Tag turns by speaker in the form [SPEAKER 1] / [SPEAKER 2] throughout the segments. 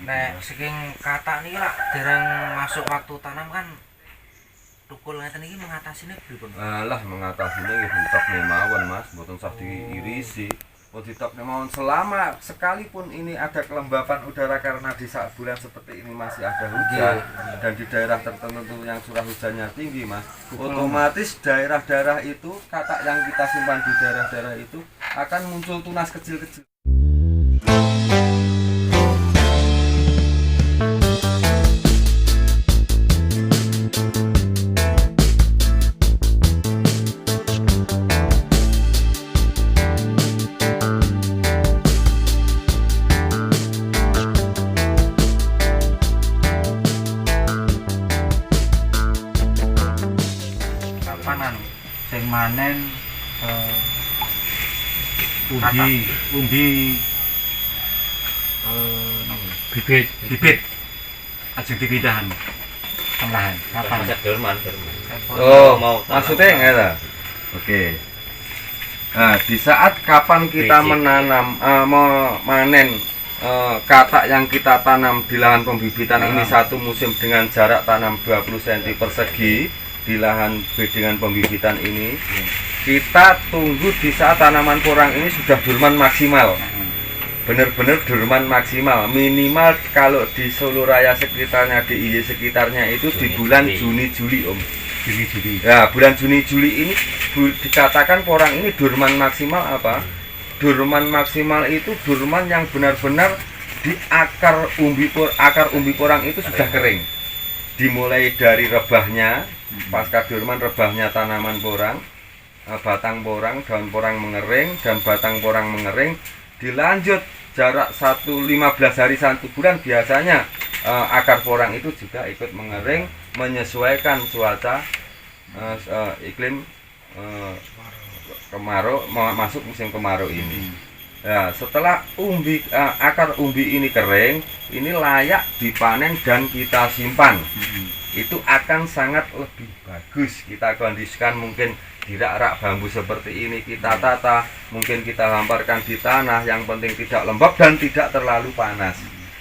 [SPEAKER 1] Nek saking katak niki lak dereng masuk waktu tanam kan tukul ngeten iki mengatasinya pripun?
[SPEAKER 2] Alah mengatasinya nggih ditokne mawon Mas, mboten usah diirisi. Oh ditokne mawon selama sekalipun ini ada kelembapan udara karena di saat bulan seperti ini masih ada hujan dan di daerah tertentu yang curah hujannya tinggi Mas, otomatis daerah-daerah itu katak yang kita simpan di daerah-daerah itu akan muncul tunas kecil-kecil.
[SPEAKER 1] Sing manen
[SPEAKER 3] umbi bibit ajeng dipindahan lahan kapan
[SPEAKER 2] mau maksudnya enggak lah. Oke. Nah, di saat kapan kita menanam memanen katak yang kita tanam di lahan pembibitan ini satu musim dengan jarak tanam 20 cm persegi di lahan B dengan pembibitan ini, kita tunggu di saat tanaman porang ini sudah durman maksimal, benar-benar durman maksimal, minimal kalau di Solo Raya sekitarnya, di IY sekitarnya itu di bulan Juni-Juli Om.
[SPEAKER 3] Juni-Juli.
[SPEAKER 2] Ya, bulan Juni-Juli ini dikatakan porang ini durman maksimal apa? Durman maksimal itu durman yang benar-benar di akar umbi porang itu sudah kering. Dimulai dari rebahnya, pasca durman rebahnya tanaman porang, batang porang, daun porang mengering dan batang porang mengering, dilanjut jarak 15 hari 1 bulan biasanya akar porang itu juga ikut mengering menyesuaikan cuaca iklim kemarau, masuk musim kemarau ini. Ya, setelah akar umbi ini kering, ini layak dipanen dan kita simpan. Itu akan sangat lebih bagus. Kita kondisikan mungkin di rak-rak bambu seperti ini, kita tata, mungkin kita hamparkan di tanah, yang penting tidak lembab dan tidak terlalu panas.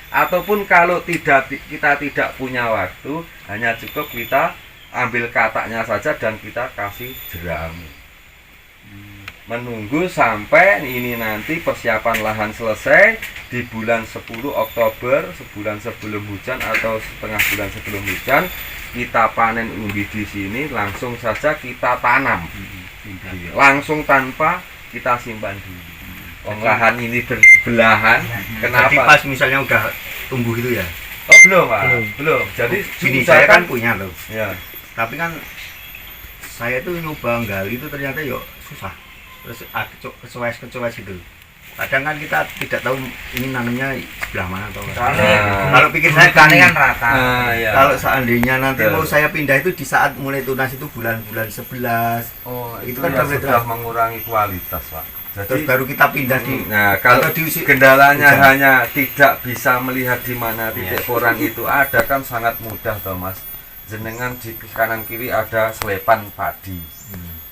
[SPEAKER 2] Ataupun kalau kita tidak punya waktu, hanya cukup kita ambil kataknya saja dan kita kasih jerami. Menunggu sampai ini nanti persiapan lahan selesai di bulan 10 Oktober, sebulan sebelum hujan atau setengah bulan sebelum hujan, kita panen umbi di sini, langsung saja kita tanam, langsung tanpa kita simpan dulu. Lahan ini bersebelahan. Kenapa?
[SPEAKER 3] Jadi pas misalnya udah tumbuh itu ya?
[SPEAKER 2] Oh belum Pak, belum. Jadi
[SPEAKER 3] Sini saya kan punya loh.
[SPEAKER 2] Ya.
[SPEAKER 3] Tapi kan saya tuh nyoba gali itu ternyata yuk susah. Terus kecuas itu. Kadang kan kita tidak tahu ini nanamnya sebelah mana atau kalau pikir saya
[SPEAKER 1] kan rata.
[SPEAKER 2] Ya.
[SPEAKER 3] Kalau seandainya nanti mau saya pindah itu di saat mulai tunas itu bulan-bulan 11.
[SPEAKER 2] Oh,
[SPEAKER 3] itu
[SPEAKER 2] kan
[SPEAKER 3] kan
[SPEAKER 2] sudah mengurangi kualitas Pak. Jadi
[SPEAKER 3] terus baru kita pindah di.
[SPEAKER 2] Nah, kalau kendalanya
[SPEAKER 3] hujan.
[SPEAKER 2] hanya tidak bisa melihat di mana titik porang itu ada, kan sangat mudah toh Mas. Jenengan di kanan kiri ada selepan padi.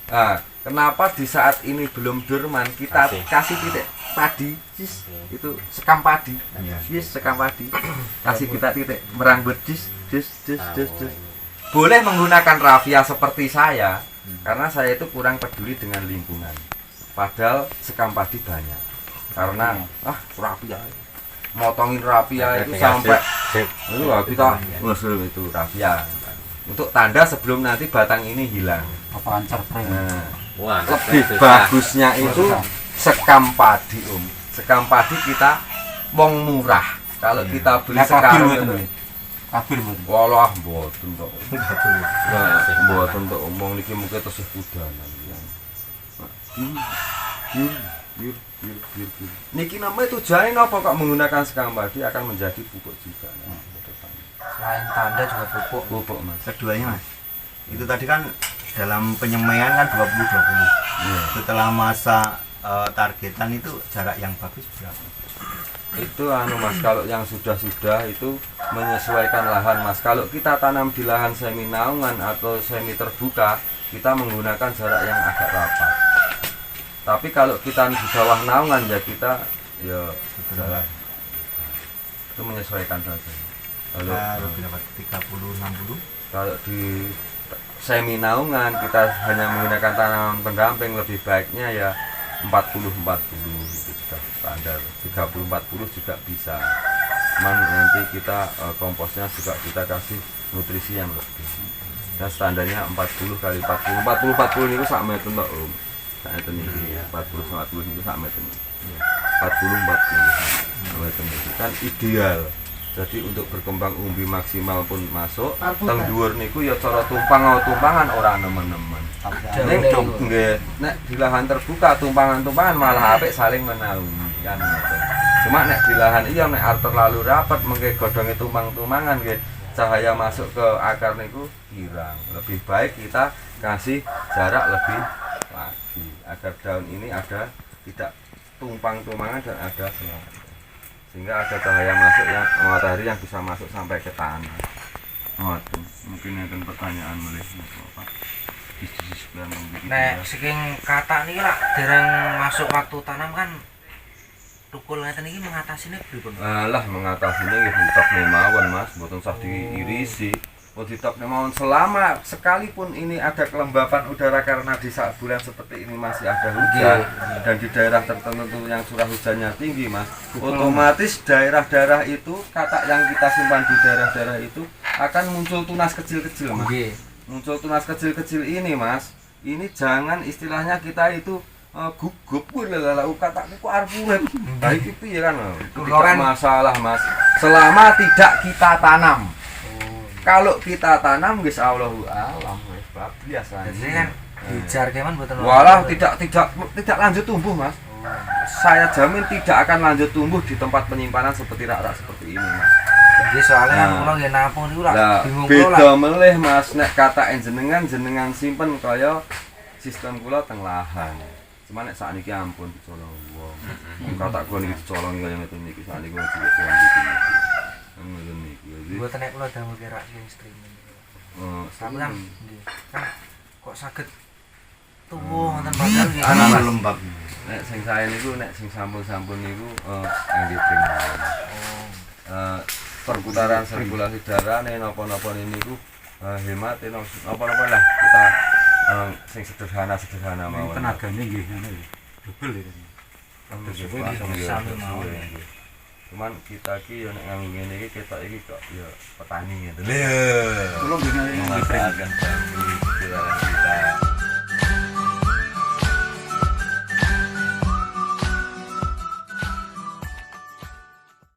[SPEAKER 2] Nah, kenapa di saat ini belum durman kita kasih titik padi, itu sekam padi, sekam padi, kasih kita titik meranggut, boleh menggunakan rafia seperti saya, karena saya itu kurang peduli dengan lingkungan. Padahal sekam padi banyak, karena rafia, motongin rafia itu sampai itu kita ngusul itu rafia. Untuk tanda sebelum nanti batang ini hilang. Lebih bagusnya itu sekam padi Om. Sekam padi kita wong murah. Kalau kita beli sekarang itu
[SPEAKER 1] Kabir
[SPEAKER 2] walah mboten tok. Mboten tok omong niki mungkin tesih kudanan. Niki namanya tujuannya apa kok menggunakan sekam padi akan menjadi pupuk juga.
[SPEAKER 1] Selain tanda juga
[SPEAKER 2] pupuk Mas.
[SPEAKER 3] Keduanya Mas. Itu tadi kan dalam penyemaian kan 20-20. Setelah masa targetan itu jarak yang bagus berapa?
[SPEAKER 2] Itu Mas, kalau yang sudah itu menyesuaikan lahan Mas. Kalau kita tanam di lahan semi naungan atau semi terbuka, kita menggunakan jarak yang agak rapat. Tapi kalau kita di bawah naungan ya kita jarak itu menyesuaikan saja.
[SPEAKER 3] Kalau berapa 30 60
[SPEAKER 2] Kalau di semi naungan kita hanya menggunakan tanaman pendamping, lebih baiknya ya 40-40 itu sudah standar. 30-40 juga bisa, cuman nanti kita komposnya juga kita kasih nutrisi yang lebih. Dan standarnya 40 kali 40 40 itu sak meter Pak Om. Sak meter ini 40 itu sak meter. 40 meter itu kan ideal. Jadi untuk berkembang umbi maksimal pun masuk. Teng dhuwur niku ya cara tumpangan orang nemen-nemen. Ning nggih, nek di lahan terbuka tumpangan-tumpangan malah apik saling menaungi kan ngoten. Cuma nek di lahan iya nek arep terlalu rapat mengke godhonge tumpang-tumpangan nggih, cahaya masuk ke akar niku hirang. Lebih baik kita kasih jarak lebih lagi agar daun ini ada tidak tumpang-tumpangan dan ada selang. Sehingga ada cahaya masuk yang matahari yang bisa masuk sampai ke tanah. Mungkin akan pertanyaan mulai Pak.
[SPEAKER 1] Nek saking kata niki lah dereng masuk waktu tanam kan tukul ngeten iki mengatasine pripun?
[SPEAKER 2] Lah mengatasinya nggih ditokne mawon Mas, mboten usah diirisi. Ditokne mawon selama sekalipun ini ada kelembapan udara karena di saat bulan seperti ini masih ada hujan dan di daerah tertentu yang curah hujannya tinggi Mas, otomatis daerah-daerah itu katak yang kita simpan di daerah-daerah itu akan muncul tunas kecil-kecil Mas. Muncul tunas kecil-kecil ini Mas, ini jangan istilahnya kita itu gugup katakku kok arep urip. Nah iki piye kan? Tidak masalah Mas, selama tidak kita tanam. Kalau kita tanam guys Allahu alam wis biasa.
[SPEAKER 1] Jadi kan dijar keman mboten.
[SPEAKER 2] Walah tidak lanjut tumbuh Mas. Saya jamin tidak akan lanjut tumbuh di tempat penyimpanan seperti rak-rak seperti ini Mas.
[SPEAKER 1] Jadi soalnya kan kula nggih nampung niku lah bingung kula.
[SPEAKER 2] Beda melih Mas nek kataken jenengan simpen kaya sistem kula teng lahan. Cuma nek sakniki ampun dicolong wong. Katak kula niki dicolong kaya ngeten niki sakniki kula cilik iki. Ngoten niki.
[SPEAKER 1] Mboten nek kula damel kerak sing streaming. Tapi kan nggih kan kok saged tuwuh ngoten padahal nggih
[SPEAKER 3] ana lembab.
[SPEAKER 2] Nek sing saya niku nek sing sampun-sampun niku nggih streaming. Perputaran sirkulasi darah nek napa-napa niku hemat napa-napa lah kita sing sederhana mawon.
[SPEAKER 3] Tenagane nggih ngono ya. Dobel ya.
[SPEAKER 2] Cuman kita ki yo nek nganggo ngene iki ketok iki kok ya petani gitu.
[SPEAKER 3] Lho. Kula nggih
[SPEAKER 2] Memanfaatkan bambu di dalam kita.